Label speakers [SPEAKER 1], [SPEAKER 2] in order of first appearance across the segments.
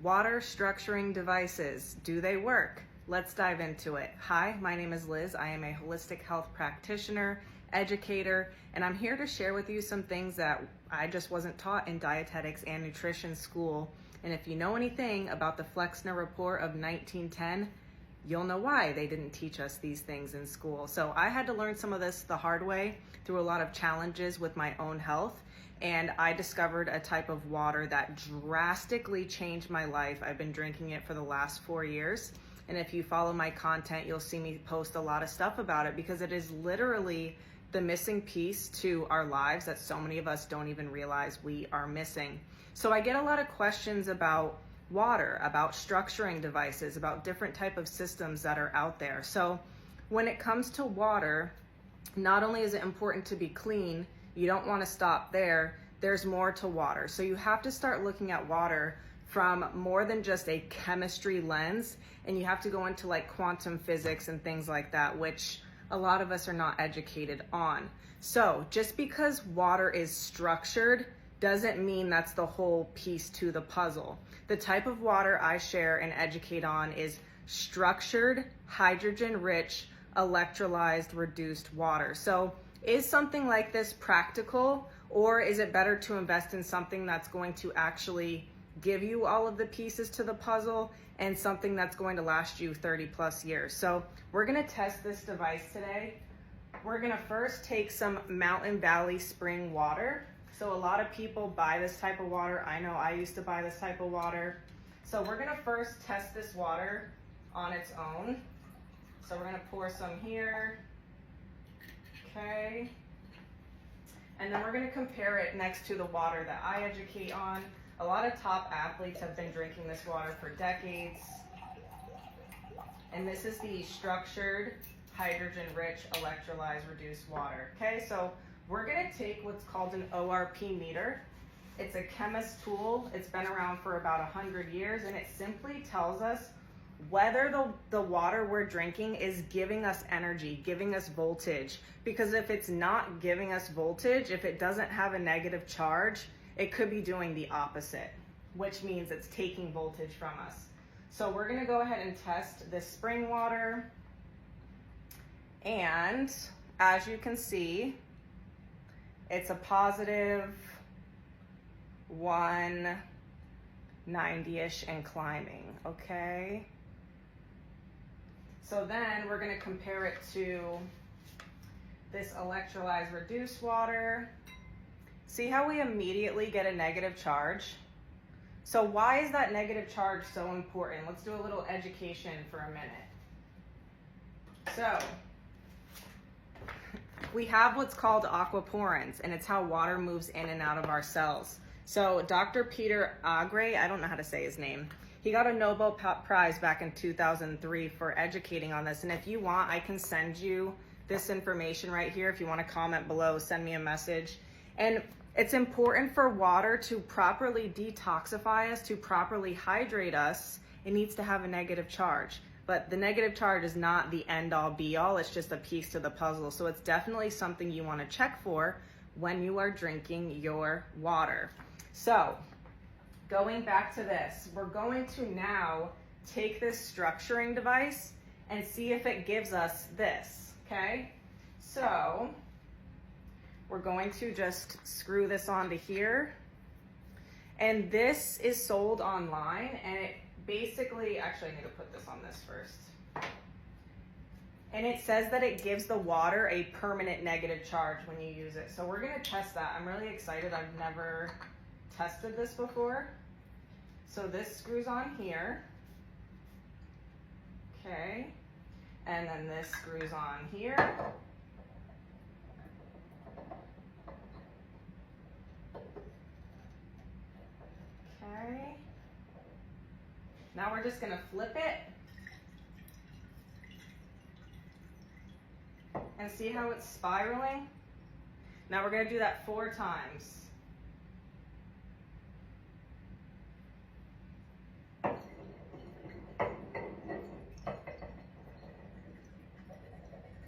[SPEAKER 1] Water structuring devices, do they work? Let's dive into it. Hi, my name is Liz. I am a holistic health practitioner, educator, and I'm here to share with you some things that I just wasn't taught in dietetics and nutrition school. And if you know anything about the Flexner Report of 1910, you'll know why they didn't teach us these things in school. So I had to learn some of this the hard way through a lot of challenges with my own health. And I discovered a type of water that drastically changed my life. I've been drinking it for the last 4 years. And if you follow my content, you'll see me post a lot of stuff about it because it is literally the missing piece to our lives that so many of us don't even realize we are missing. So I get a lot of questions about water, about structuring devices, about different type of systems that are out there. So when it comes to water, not only is it important to be clean, you don't want to stop there, there's more to water. So you have to start looking at water from more than just a chemistry lens, and you have to go into like quantum physics and things like that, which a lot of us are not educated on. So just because water is structured doesn't mean that's the whole piece to the puzzle. The type of water I share and educate on is structured, hydrogen-rich, electrolyzed, reduced water. So is something like this practical, or is it better to invest in something that's going to actually give you all of the pieces to the puzzle and something that's going to last you 30 plus years? So we're gonna test this device today. We're gonna first take some Mountain Valley spring water. So a lot of people buy this type of water. I know I used to buy this type of water. So we're gonna first test this water on its own. So we're gonna pour some here, okay? And then we're gonna compare it next to the water that I educate on. A lot of top athletes have been drinking this water for decades. And this is the structured, hydrogen-rich, electrolyzed, reduced water, okay? So we're gonna take what's called an ORP meter. It's a chemist tool. It's been around for about 100 years, and it simply tells us whether the water we're drinking is giving us energy, giving us voltage. Because if it's not giving us voltage, if it doesn't have a negative charge, it could be doing the opposite, which means it's taking voltage from us. So we're gonna go ahead and test this spring water. And as you can see, it's a positive 190-ish and climbing, okay? So then we're gonna compare it to this electrolyzed reduced water. See how we immediately get a negative charge? So why is that negative charge so important? Let's do a little education for a minute. So we have what's called aquaporins, and it's how water moves in and out of our cells. So Dr. Peter Agre, I don't know how to say his name, he got a Nobel Prize back in 2003 for educating on this. And if you want, I can send you this information right here. If you want to comment below, send me a message. And it's important for water to properly detoxify us, to properly hydrate us. It needs to have a negative charge. But the negative charge is not the end all be all, it's just a piece to the puzzle. So it's definitely something you want to check for when you are drinking your water. So going back to this, we're going to now take this structuring device and see if it gives us this, okay? So we're going to just screw this onto here. And this is sold online, and it basically, actually I need to put this on this first. And it says that it gives the water a permanent negative charge when you use it. So we're gonna test that. I'm really excited. I've never tested this before. So this screws on here. Okay. And then this screws on here. Okay. Now we're just gonna flip it and see how it's spiraling. Now we're gonna do that 4 times.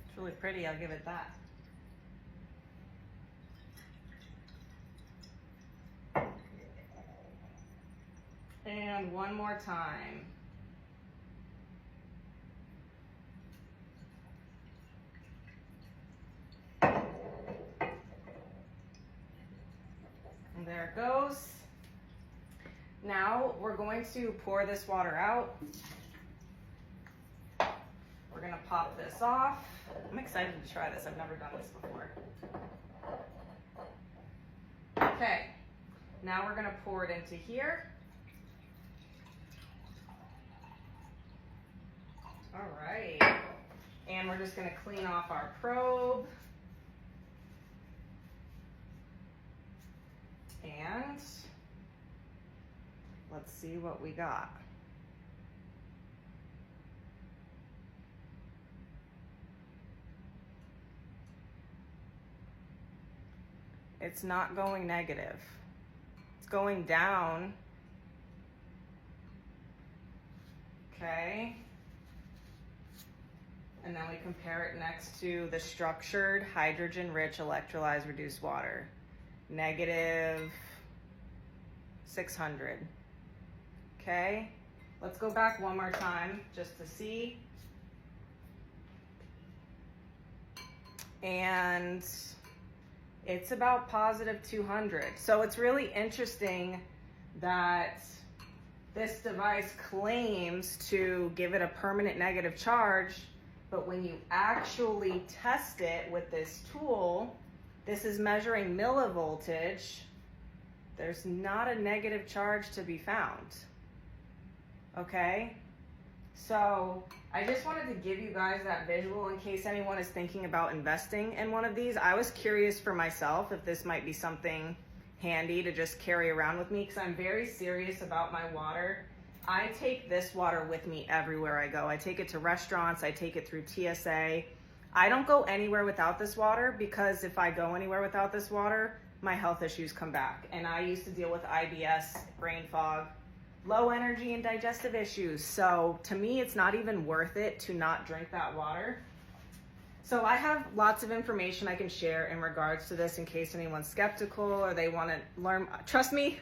[SPEAKER 1] It's really pretty, I'll give it that. And one more time. And there it goes. Now we're going to pour this water out. We're gonna pop this off. I'm excited to try this. I've never done this before. Okay, now we're gonna pour it into here. All right, and we're just gonna clean off our probe. And let's see what we got. It's not going negative. It's going down. Okay. And then we compare it next to the structured hydrogen-rich electrolyzed reduced water. Negative 600. Okay. Let's go back one more time just to see. And it's about positive 200. So it's really interesting that this device claims to give it a permanent negative charge, but when you actually test it with this tool, this is measuring millivoltage, there's not a negative charge to be found. Okay? So I just wanted to give you guys that visual in case anyone is thinking about investing in one of these. I was curious for myself if this might be something handy to just carry around with me, because I'm very serious about my water. I take this water with me everywhere I go. I take it to restaurants, I take it through TSA. I don't go anywhere without this water, because if I go anywhere without this water, my health issues come back. And I used to deal with IBS, brain fog, low energy and digestive issues. So to me, it's not even worth it to not drink that water. So I have lots of information I can share in regards to this in case anyone's skeptical or they want to learn. Trust me,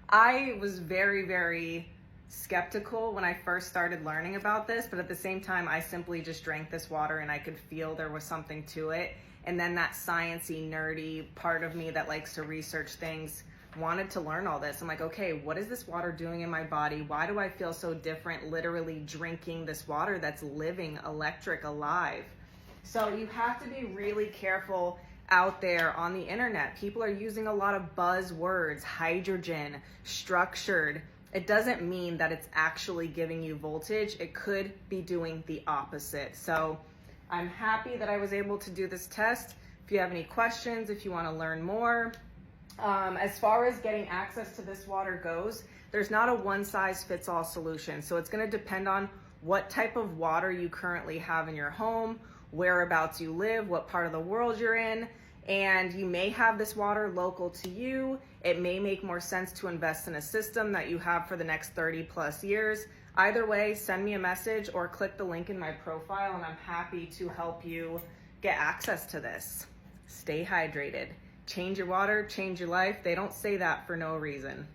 [SPEAKER 1] I was very, very skeptical when I first started learning about this, but at the same time, I simply just drank this water and I could feel there was something to it. And then that sciencey, nerdy part of me that likes to research things wanted to learn all this. I'm like, okay, what is this water doing in my body? Why do I feel so different literally drinking this water that's living, electric, alive? So you have to be really careful out there on the internet. People are using a lot of buzzwords, hydrogen, structured. It doesn't mean that it's actually giving you voltage. It could be doing the opposite. So I'm happy that I was able to do this test. If you have any questions, if you want to learn more, as far as getting access to this water goes, there's not a one-size-fits-all solution. So it's going to depend on what type of water you currently have in your home, whereabouts you live, what part of the world you're in, and you may have this water local to you. It may make more sense to invest in a system that you have for the next 30 plus years. Either way, send me a message or click the link in my profile and I'm happy to help you get access to this. Stay hydrated. Change your water, change your life. They don't say that for no reason.